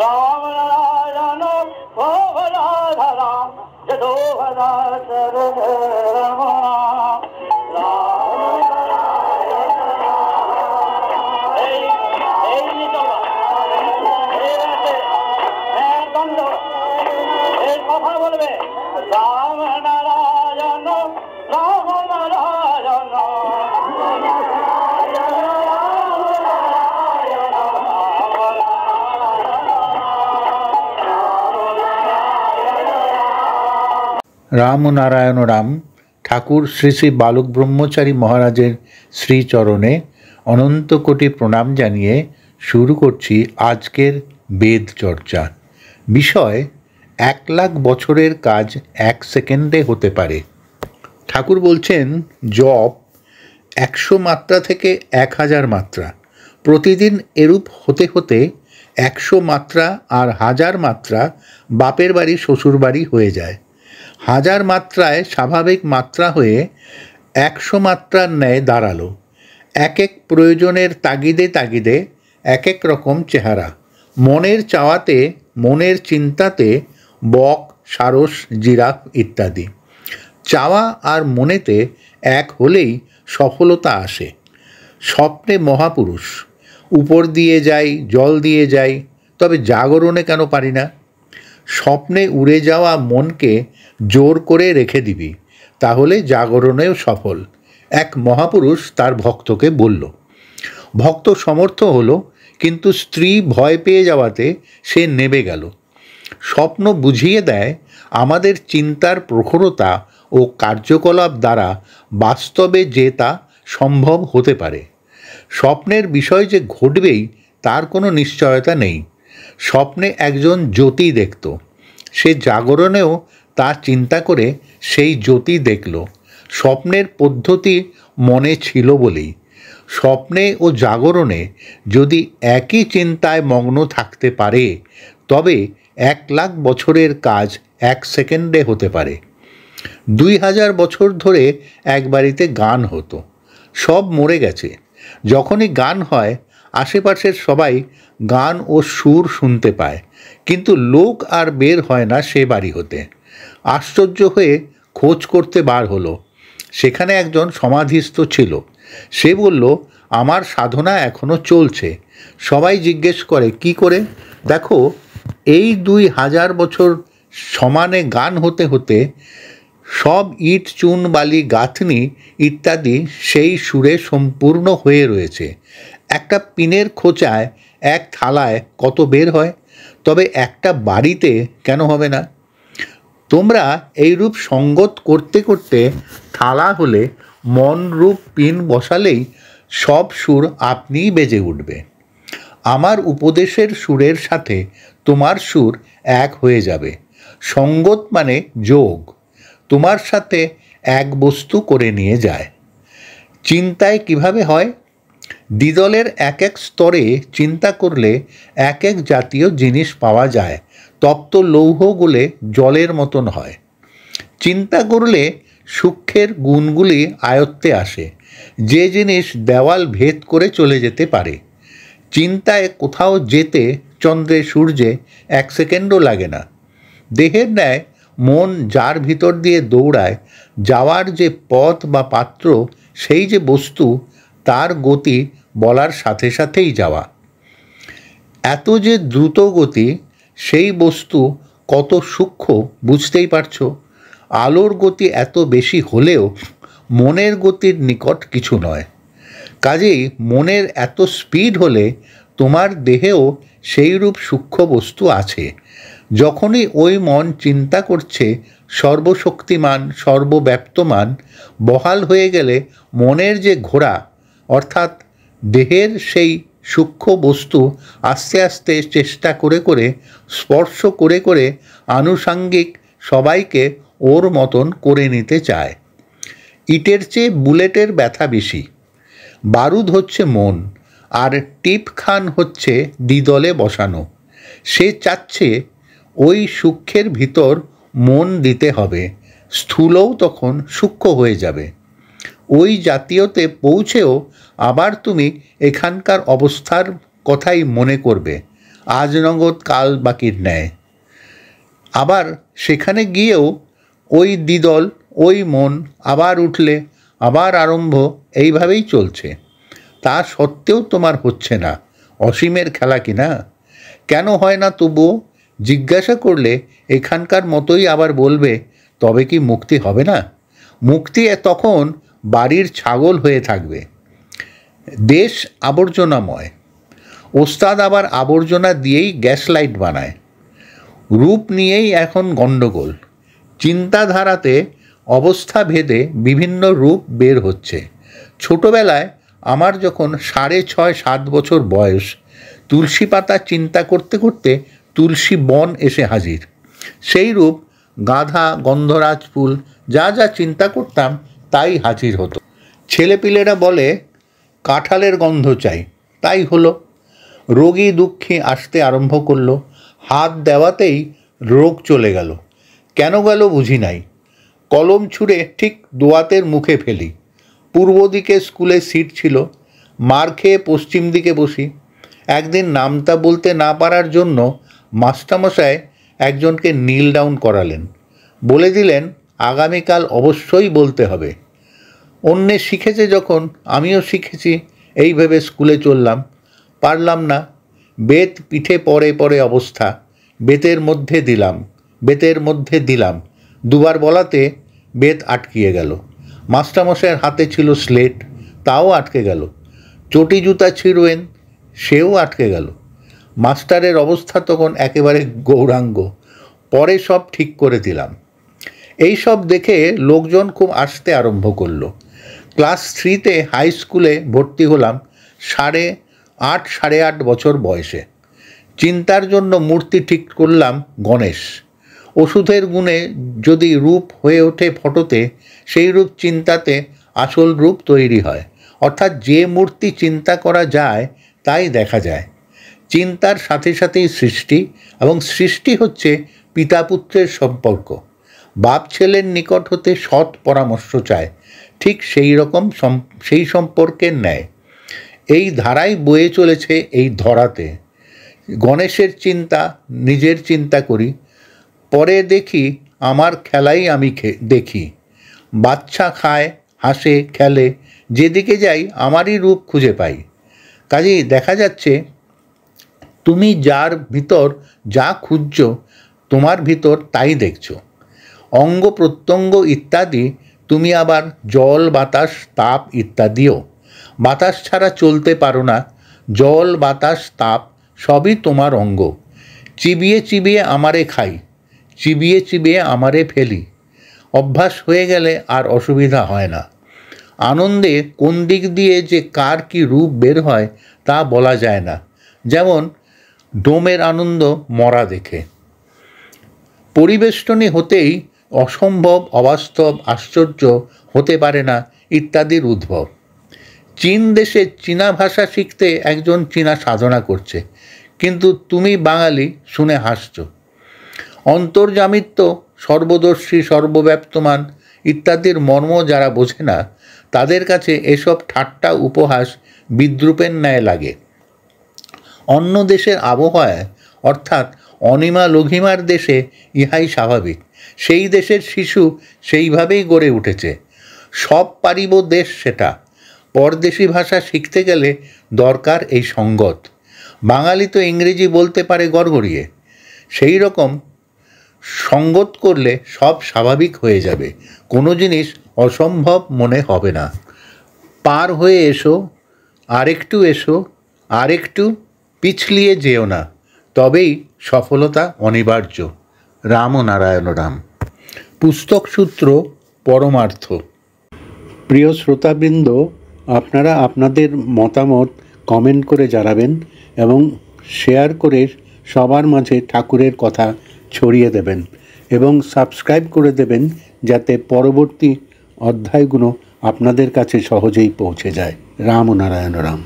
রাম নারায়ণ ভোলা ধারা যদোহরা চরণ রমা কথা বলবে রাম নারায়ণ রাম নারায়ণ রাম নারায়ণ রাম ঠাকুর শ্রী শ্রী বালক ব্রহ্মচারী মহারাজের শ্রীচরণে অনন্ত কোটি প্রণাম জানিয়ে শুরু করছি আজকের বেদ চর্চা। বিষয় 1,00,000 বছরের কাজ 1 সেকেন্ডে হতে পারে। ঠাকুর বলছেন জপ 100 মাত্রা থেকে 1000 মাত্রা, প্রতিদিন এরূপ হতে হতে 100 মাত্রা আর 1000 মাত্রা বাপের বাড়ি শ্বশুর বাড়ি হয়ে যায়। 1000 মাত্রায় স্বাভাবিক মাত্রা হয়ে 100 মাত্রার ন্যায় দাঁড়ালো। এক এক প্রয়োজনের তাগিদে তাগিদে এক এক রকম চেহারা। মনের চাওয়াতে, মনের চিন্তাতে বক, সারস, জিরাফ ইত্যাদি। চাওয়া আর মনেতে এক হলেই সফলতা আসে। স্বপ্নে মহাপুরুষ, উপর দিয়ে যাই, জল দিয়ে যাই, তবে জাগরণে কেন পারি না? স্বপ্নে উড়ে যাওয়া মনকে জোর করে রেখে দিবি, তাহলে জাগরণেও সফল। এক মহাপুরুষ তার ভক্তকে বলল। ভক্ত সমর্থ হলো, কিন্তু স্ত্রী ভয় পেয়ে যাওয়াতে সে নেবে গেল। স্বপ্ন বুঝিয়ে দেয় আমাদের চিন্তার প্রখরতা ও কার্যকলাপ দ্বারা বাস্তবে যে তা সম্ভব হতে পারে। স্বপ্নের বিষয় যে ঘটবেই তার কোনো নিশ্চয়তা নেই। স্বপ্নে একজন জ্যোতি দেখত, সে জাগরণেও তা চিন্তা করে সেই জ্যোতি দেখল। স্বপ্নের পদ্ধতি মনে ছিল বলেই। স্বপ্নে ও জাগরণে যদি একই চিন্তায় মগ্ন থাকতে পারে, তবে 1,00,000 বছরের কাজ 1 সেকেন্ডে হতে পারে। 2000 বছর ধরে এক বাড়িতে গান হতো, সব মরে গেছে। যখনই গান হয় আশেপাশের সবাই গান ও সুর শুনতে পায়, কিন্তু লোক আর বের হয় না সে বাড়ি হতে। আশ্চর্য হয়ে খোঁজ করতে বার হলো। সেখানে একজন সমাধিস্থ ছিল। সে বলল, আমার সাধনা এখনও চলছে। সবাই জিজ্ঞেস করে, কি করে? দেখো, এই 2000 বছর সমানে গান হতে হতে সব ইট, চুন, বালি, গাঁথনি ইত্যাদি সেই সুরে সম্পূর্ণ হয়ে রয়েছে। একটা পিনের খোঁচায় এক থালায় কত বের হয়, তবে একটা বাড়িতে কেন হবে না? তোমরা এইরূপ সঙ্গত করতে করতে থালা হলে মন রূপ পিন বসালেই সব সুর আপনিই বেজে উঠবে। আমার উপদেশের সুরের সাথে তোমার সুর এক হয়ে যাবে। সঙ্গত মানে যোগ, তোমার সাথে এক বস্তু করে নিয়ে যায়। চিন্তায় কিভাবে হয়? দ্বিদলের এক এক স্তরে চিন্তা করলে এক এক জাতীয় জিনিস পাওয়া যায়। তপ্ত লৌহ গলে জলের মতন হয়। চিন্তা করলে সূক্ষ্মের গুণগুলি আয়ত্তে আসে। যে জিনিস দেওয়াল ভেদ করে চলে যেতে পারে। চিন্তায় কোথাও যেতে চন্দ্রে সূর্যে 1 সেকেন্ডও লাগে না। দেহের ন্যায় মন যার ভিতর দিয়ে দৌড়ায়, যাওয়ার যে পথ বা পাত্র, সেই যে বস্তু, তার গতি বলার সাথে সাথেই যাওয়া। এত যে দ্রুত গতি, সেই বস্তু কত সূক্ষ্ম বুঝতেই পারছো। আলোর গতি এত বেশি হলেও মনের গতির নিকট কিছু নয়। কাজেই মনের এত স্পিড হলে তোমার দেহেও সেইরূপ সূক্ষ্ম বস্তু আছে। যখনই ওই মন চিন্তা করছে সর্বশক্তিমান, সর্বব্যাপ্তমান, বহাল হয়ে গেলে মনের যে ঘোড়া, অর্থাৎ দেহের সেই সূক্ষ্ম বস্তু আস্তে আস্তে চেষ্টা করে করে, স্পর্শ করে করে আনুষাঙ্গিক সবাইকে ওর মতন করে নিতে চায়। ইটের চেয়ে বুলেটের ব্যথা বেশি। বারুদ হচ্ছে মন, আর টিপ খান হচ্ছে দ্বিদলে বসানো। সে চাচ্ছে ওই সূক্ষ্মের ভিতর মন দিতে হবে, স্থূলও তখন সূক্ষ্ম হয়ে যাবে। ওই জাতীয়তে পৌঁছেও আবার তুমি এখানকার অবস্থার কথাই মনে করবে, আজ নগদ কাল বাকির ন্যায়। আবার সেখানে গিয়েও ওই দ্বিদল, ওই মন, আবার উঠলে আবার আরম্ভ, এইভাবেই চলছে। তা সত্ত্বেও তোমার হচ্ছে না। অসীমের খেলা কি না? কেন হয় না তবুও? জিজ্ঞাসা করলে এখানকার মতোই আবার বলবে, তবে কি মুক্তি হবে না? মুক্তি তখন বাড়ির ছাগল হয়ে থাকবে। দেশ আবর্জনাময়। ওস্তাদ আবার আবর্জনা দিয়েই গ্যাস লাইট বানায়। রূপ নিয়েই এখন গণ্ডগোল। চিন্তাধারাতে অবস্থা ভেদে বিভিন্ন রূপ বের হচ্ছে। ছোটবেলায় আমার যখন 6.5-7 বছর বয়স, তুলসী পাতা চিন্তা করতে করতে তুলসী বন এসে হাজির। সেই রূপ গাধা, গন্ধরাজ ফুল, যা যা চিন্তা করতাম তাই হাজির হতো। ছেলেপিলেরা বলে কাঁঠালের গন্ধ চাই, তাই হলো। রোগী দুঃখী আসতে আরম্ভ করলো। হাত দেওয়াতেই রোগ চলে গেল। কেন গেল বুঝি নাই। কলম ছুঁড়ে ঠিক দোয়াতের মুখে ফেলি। পূর্ব দিকে স্কুলে সিট ছিল, মার খেয়ে পশ্চিম দিকে বসি। একদিন নামতা বলতে না পারার জন্য মাস্টারমশাই একজনকে নীল ডাউন করালেন। বলে দিলেন আগামীকাল অবশ্যই বলতে হবে। অন্যে শিখেছে যখন আমিও শিখেছি, এই ভেবে স্কুলে চললাম। পারলাম না। বেত পিঠে পরে পরে অবস্থা। বেতের মধ্যে দিলাম, বেতের মধ্যে দিলাম, দুবার বলাতে বেত আটকিয়ে গেল। মাস্টারমশাইয়ের হাতে ছিল স্লেট, তাও আটকে গেল। চটি জুতা ছিঁড়বেন, সেও আটকে গেল। মাস্টারের অবস্থা তখন একেবারে গৌরাঙ্গ। পরে সব ঠিক করে দিলাম। এই সব দেখে লোকজন খুব আসতে আরম্ভ করলো। ক্লাস 3-তে হাই স্কুলে ভর্তি হলাম 8.5 বছর বয়সে। চিন্তার জন্য মূর্তি ঠিক করলাম গণেশ। ওষুধের গুণে যদি রূপ হয়ে ওঠে ফটোতে, সেই রূপ চিন্তাতে আসল রূপ তৈরি হয়। অর্থাৎ যে মূর্তি চিন্তা করা যায় তাই দেখা যায়। চিন্তার সাথে সাথেই সৃষ্টি, এবং সৃষ্টি হচ্ছে পিতা পুত্রের সম্পর্ক। বাপ ছেলের নিকট হতে সৎ পরামর্শ চায়, ঠিক সেই রকম সেই সম্পর্কের ন্যায় এই ধারাই বয়ে চলেছে এই ধরাতে। গণেশের চিন্তা, নিজের চিন্তা করি, পরে দেখি আমার খেলাই আমি দেখি। বাচ্চা খায়, হাসে, খেলে, যেদিকে যাই আমারই রূপ খুঁজে পাই। কাজেই দেখা যাচ্ছে তুমি যার ভিতর যা খুঁজছ, তোমার ভিতর তাই দেখছ। অঙ্গ প্রত্যঙ্গ ইত্যাদি তুমি আবার জল, বাতাস, তাপ ইত্যাদিও। বাতাস ছাড়া চলতে পারো না। জল, বাতাস, তাপ সবই তোমার অঙ্গ। চিবিয়ে চিবিয়ে আমারে খাই, চিবিয়ে চিবিয়ে আমারে ফেলি। অভ্যাস হয়ে গেলে আর অসুবিধা হয় না। আনন্দে কোন দিক দিয়ে যে কার কি রূপ বের হয় তা বলা যায় না। যেমন ডোমের আনন্দ মরা দেখে। পরিবেষ্টনী হতেই অসম্ভব, অবাস্তব, আশ্চর্য, হতে পারে না ইত্যাদির উদ্ভব। চীন দেশে চীনা ভাষা শিখতে একজন চীনা সাধনা করছে, কিন্তু তুমি বাঙালি শুনে হাসছ। অন্তর্যামিত্ব, সর্বদর্শী, সর্বব্যাপ্তমান ইত্যাদির মর্ম যারা বোঝে না, তাদের কাছে এসব ঠাট্টা, উপহাস বিদ্রূপের ন্যায় লাগে। অন্য দেশের আবহাওয়ায়, অর্থাৎ অনিমা লঘিমার দেশে ইহাই স্বাভাবিক। সেই দেশের শিশু সেইভাবেই গড়ে উঠেছে। সব পারিব দেশ সেটা। পরদেশি ভাষা শিখতে গেলে দরকার এই সঙ্গত। বাঙালি তো ইংরেজি বলতে পারে গড়গড়িয়ে। সেই রকম সঙ্গত করলে সব স্বাভাবিক হয়ে যাবে, কোনো জিনিস অসম্ভব মনে হবে না। পার হয়ে এসো, আরেকটু এসো, আরেকটু পিছলিয়ে যেও না, তবেই সফলতা অনিবার্য। রামনারায়ণ রাম। পুস্তক সূত্র পরমার্থ। প্রিয় শ্রোতাবৃন্দ, আপনারা আপনাদের মতামত কমেন্ট করে জানাবেন এবং শেয়ার করে সবার মাঝে ঠাকুরের কথা ছড়িয়ে দেবেন এবং সাবস্ক্রাইব করে দেবেন, যাতে পরবর্তী অধ্যায়গুলো আপনাদের কাছে সহজেই পৌঁছে যায়। রামনারায়ণ রাম।